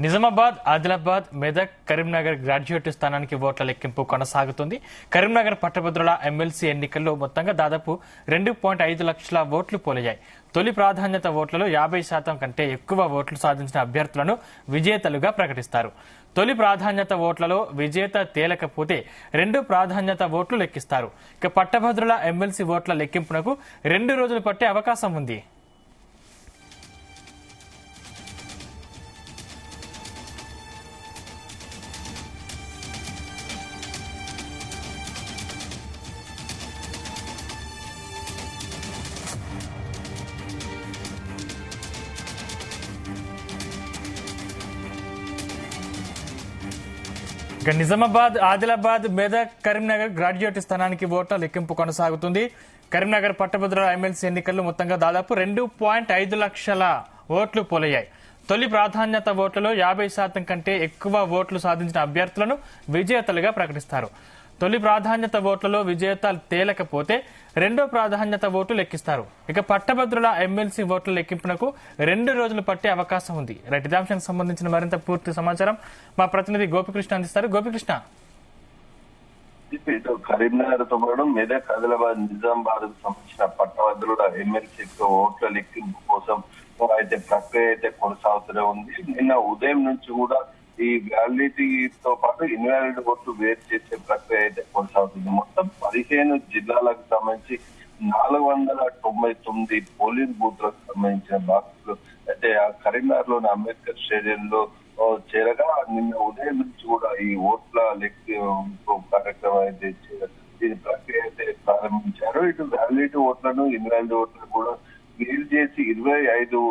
Nizamabad, Adilabad, Medak, Karimnagar graduate స్థానానికి ఓట్ల లెక్కింపు కొనసాగుతుంది. కరీంనగర్ పట్టభద్రుల ఎమ్మెల్సీ ఎన్నికల్లో మొత్తంగా దాదాపు 2.5 లక్షల ఓట్లు పోలయ్యాయి. తొలి ప్రాధాన్యత ఓట్లలో 50% కంటే ఎక్కువ ఓట్లు సాధించిన అభ్యర్థులను విజేతలుగా ప్రకటిస్తారు. తొలి ప్రాధాన్యత ఓట్లలో విజేత తేలకపోతే రెండో ప్రాధాన్యత ఓట్లు లెక్కిస్తారు. ఇక పట్టభద్రుల ఎమ్మెల్సీ ఓట్ల లెక్కింపునకు 2 రోజులు పట్టే అవకాశం ఉంది. నిజామాబాద్, ఆదిలాబాద్, మెదక్, కరీంనగర్ గ్రాడ్యుయేట్ స్థానానికి ఓట్ల లెక్కింపు కొనసాగుతుంది. కరీంనగర్ పట్టభద్రుల ఎమ్మెల్సీ ఎన్నికల్లో మొత్తంగా దాదాపు 2.5 లక్షల ఓట్లు పోలయ్యాయి. తొలి ప్రాధాన్యత ఓట్లలో 50% కంటే ఎక్కువ ఓట్లు సాధించిన అభ్యర్థులను విజేతలుగా ప్రకటిస్తారు. తొలి ప్రాధాన్యత ఓట్లలో విజేత తేలకపోతే రెండో ప్రాధాన్యత ఓటు లెక్కిస్తారు. ఇక పట్టభద్రుల ఎమ్మెల్సీ ఓట్ల లెక్కింపునకు 2 రోజులు పట్టే అవకాశం ఉంది. రైట్, ఇదే అంశానికి సంబంధించిన మరింత పూర్తి సమాచారం మా ప్రతినిధి గోపికృష్ణ అందిస్తారు. గోపికృష్ణ, కరీంనగర్ తో పాటు మెదక్, ఆదిలాబాద్, నిజామాబాద్ సంబంధించిన పట్టభద్రుల ఎమ్మెల్సీ ఓట్ల లెక్కింపు కోసం అయితే ప్రక్రియ అయితే కొనసాగుతూనే ఉంది. నిన్న ఉదయం నుంచి కూడా ఈ వ్యాలిడిటీతో పాటు ఇన్వాలిడ్ ఓట్లు వేరు చేసే ప్రక్రియ అయితే కొనసాగుతుంది. మొత్తం 15 జిల్లాలకు సంబంధించి 499 పోలింగ్ బూత్లకు సంబంధించిన బాక్సులు అయితే ఆ కరీంనగర్ లోని అంబేద్కర్ స్టేడియంలో చేరగా నిన్న ఉదయం నుంచి కూడా ఈ ఓట్ల లెక్కింపు కార్యక్రమం అయితే దీని ప్రక్రియ అయితే ప్రారంభించారు. ఇటు వ్యాలిడిటీ ఓట్లను, ఇన్వాలిడ్ ఓట్లను కూడా వేరు చేసి 25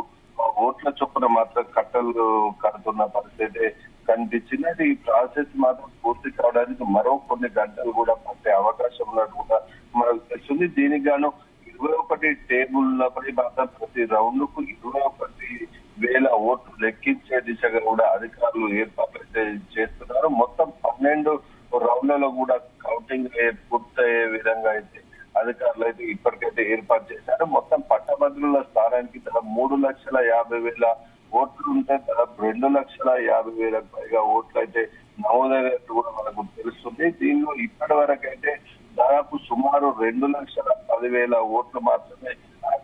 ఓట్ల చొప్పున మాత్రం కట్టలు కడుతున్న పరిస్థితి కనిపించింది. ఈ ప్రాసెస్ మాత్రం పూర్తి కావడానికి మరో కొన్ని గంటలు కూడా పట్టే అవకాశం ఉన్నట్టు కూడా మనకు తెలుస్తుంది. దీనికి గాను 21 టేబుల్లపై మాత్రం ప్రతి రౌండ్ కు 21,000 ఓట్లు లెక్కించే దిశగా కూడా అధికారులు ఏర్పాట్లు చేస్తున్నారు. మొత్తం 12 రౌండ్లలో కూడా కౌంటింగ్ పూర్తయ్యే విధంగా అయితే అధికారులు అయితే ఇప్పటికైతే ఏర్పాటు చేశారు. మొత్తం పట్టభద్రుల స్థానానికి దాదాపు 3,50,000 ఓట్లు ఉంటే దాదాపు 2,50,000 పైగా ఓట్లు అయితే నమోదైనట్టు కూడా మనకు తెలుస్తుంది. దీనిలో ఇప్పటి వరకు అయితే దాదాపు సుమారు 2,10,000 ఓట్లు మాత్రమే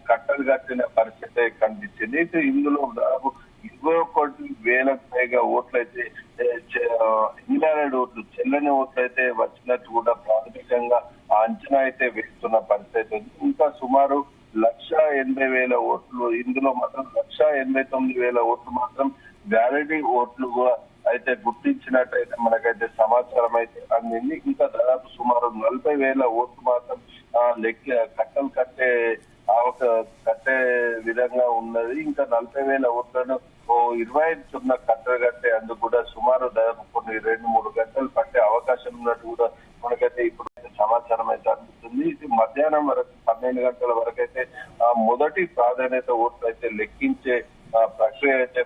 కట్టలు కట్టిన పరిస్థితి కనిపించింది. ఇందులో దాదాపు 21,000 పైగా ఓట్లు అయితే ఇన్వాలిడ్ ఓట్లు, చెల్లని ఓట్లు అయితే వచ్చినట్టు కూడా ప్రాథమికంగా అంచనా అయితే వేస్తున్న పరిస్థితి ఉంది. ఇంకా సుమారు 1,80,000 ఓట్లు, ఇందులో మాత్రం 1,89,000 ఓట్లు మాత్రం వ్యాలిడిటీ ఓట్లుగా అయితే గుర్తించినట్టయితే మనకైతే సమాచారం అయితే అందింది. ఇంకా దాదాపు సుమారు 40,000 ఓట్లు మాత్రం కట్టలు కట్టే విధంగా ఉన్నది. ఇంకా 40,000 ఓట్లను 25 చొప్పున కట్టలు కట్టే అందుకు కూడా సుమారు దాదాపు కొన్ని 2-3 గంటలు పట్టే అవకాశం ఉన్నట్టు కూడా మనకైతే ఇప్పుడు సమాచారం అయితే అందుతుంది. ఇది మధ్యాహ్నం వరకు 12 గంటల వరకు అయితే మొదటి ప్రాధాన్యత ఓట్లు అయితే లెక్కించే ప్రక్రియ అయితే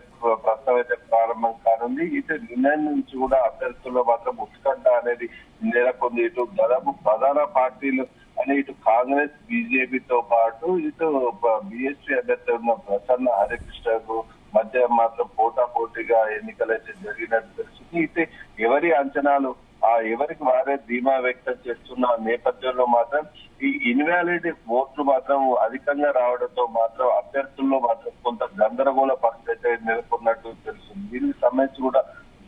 ప్రస్తుతం అయితే ప్రారంభం కానుంది. ఇటు నిన్న నుంచి కూడా అభ్యర్థుల్లో మాత్రం ఉత్కంఠ అనేది నెలకొంది. ఇటు దాదాపు ప్రధాన పార్టీలు అని ఇటు కాంగ్రెస్, బీజేపీతో పాటు ఇటు బీఎస్పీ అభ్యర్థి ఉన్న ప్రసన్న హరికృష్ణకు మధ్య మాత్రం పోటాపోటీగా ఎన్నికలైతే జరిగినట్టు తెలుస్తుంది. అయితే ఎవరి అంచనాలు ఎవరికి వారే ధీమా వ్యక్తం చేస్తున్న నేపథ్యంలో మాత్రం ఈ ఇన్వాలిడ్ ఓట్లు మాత్రం అధికంగా రావడంతో మాత్రం అభ్యర్థుల్లో మాత్రం కొంత గందరగోళ పరిస్థితి నెలకొన్నట్టు తెలుస్తుంది. దీనికి సంబంధించి కూడా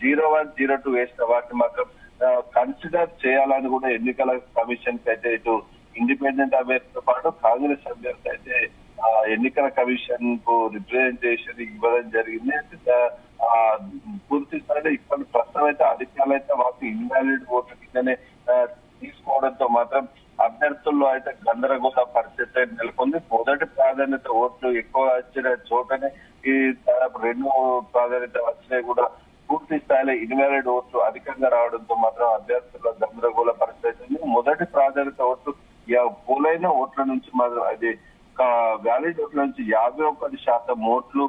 01, 02 వేసిన వాటిని మాత్రం కన్సిడర్ చేయాలని కూడా ఎన్నికల కమిషన్ కి అయితే ఇటు ఇండిపెండెంట్ అభ్యర్థితో పాటు కాంగ్రెస్ అభ్యర్థి అయితే ఎన్నికల కమిషన్ కు రిప్రజెంటేషన్ ఇవ్వడం జరిగింది. పూర్తి స్థాయిలో ఇప్పటి ప్రస్తుతం అయితే అధికారులు అయితే వాటి ఇన్వాలిడ్ ఓట్ల కిందనే తీసుకోవడంతో మాత్రం అభ్యర్థుల్లో అయితే గందరగోళ పరిస్థితి నెలకొంది. మొదటి ప్రాధాన్యత ఓట్లు ఎక్కువ వచ్చిన చోటనే ఈ దాదాపు 2 ప్రాధాన్యత వచ్చినాయి కూడా పూర్తి స్థాయిలో ఇన్వాలిడ్ ఓట్లు అధికంగా రావడంతో మాత్రం అభ్యర్థుల గందరగోళ పరిస్థితి ఉంది. మొదటి ప్రాధాన్యత ఓట్లు పోలైన ఓట్ల నుంచి మాత్రం అది వ్యాలిడ్ ఓట్ల నుంచి 51% ఓట్లు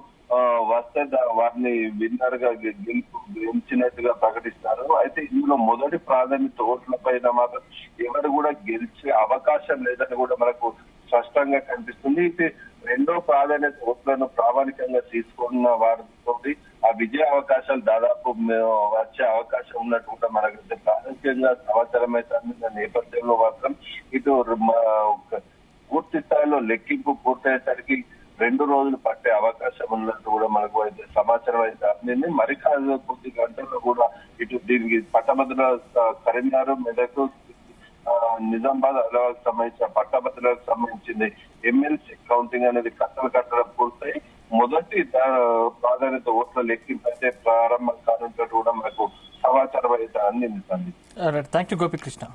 వస్తే వారిని విన్నర్ గా గెలిచినట్టుగా ప్రకటిస్తారు. అయితే ఇందులో మొదటి ప్రాధాన్యత ఓట్ల పైన మాత్రం ఎవరు కూడా గెలిచే అవకాశం లేదని కూడా మనకు స్పష్టంగా కనిపిస్తుంది. ఇది రెండో ప్రాధాన్యత ఓట్లను ప్రామాణికంగా తీసుకున్న వారితో ఆ విజయ అవకాశాలు దాదాపు వచ్చే అవకాశం ఉన్నట్టు కూడా మనకైతే ప్రాథమికంగా సమాచారం అయితే అందిన నేపథ్యంలో మాత్రం ఇటు పూర్తి స్థాయిలో లెక్కింపు పూర్తయ్యేసరికి 2 రోజులు పట్టే అవకాశం ఉన్నట్టు కూడా మనకు అయితే సమాచారం అయితే అందింది. మరి కొద్ది గంటల్లో కూడా ఇటు దీనికి పట్టభద్రుల కరీంనగర్, మెదక్, నిజామాబాద్, ఆదిలాబాద్ సంబంధించిన పట్టభద్రులకు సంబంధించింది ఎమ్మెల్సీ కౌంటింగ్ అనేది కట్టడం పూర్తయి మొదటి ప్రాధాన్యత ఓట్ల లెక్కింపు అయితే ప్రారంభం కానున్నట్టు కూడా మనకు సమాచారం అయితే అందింది. Thank you Gopikrishna.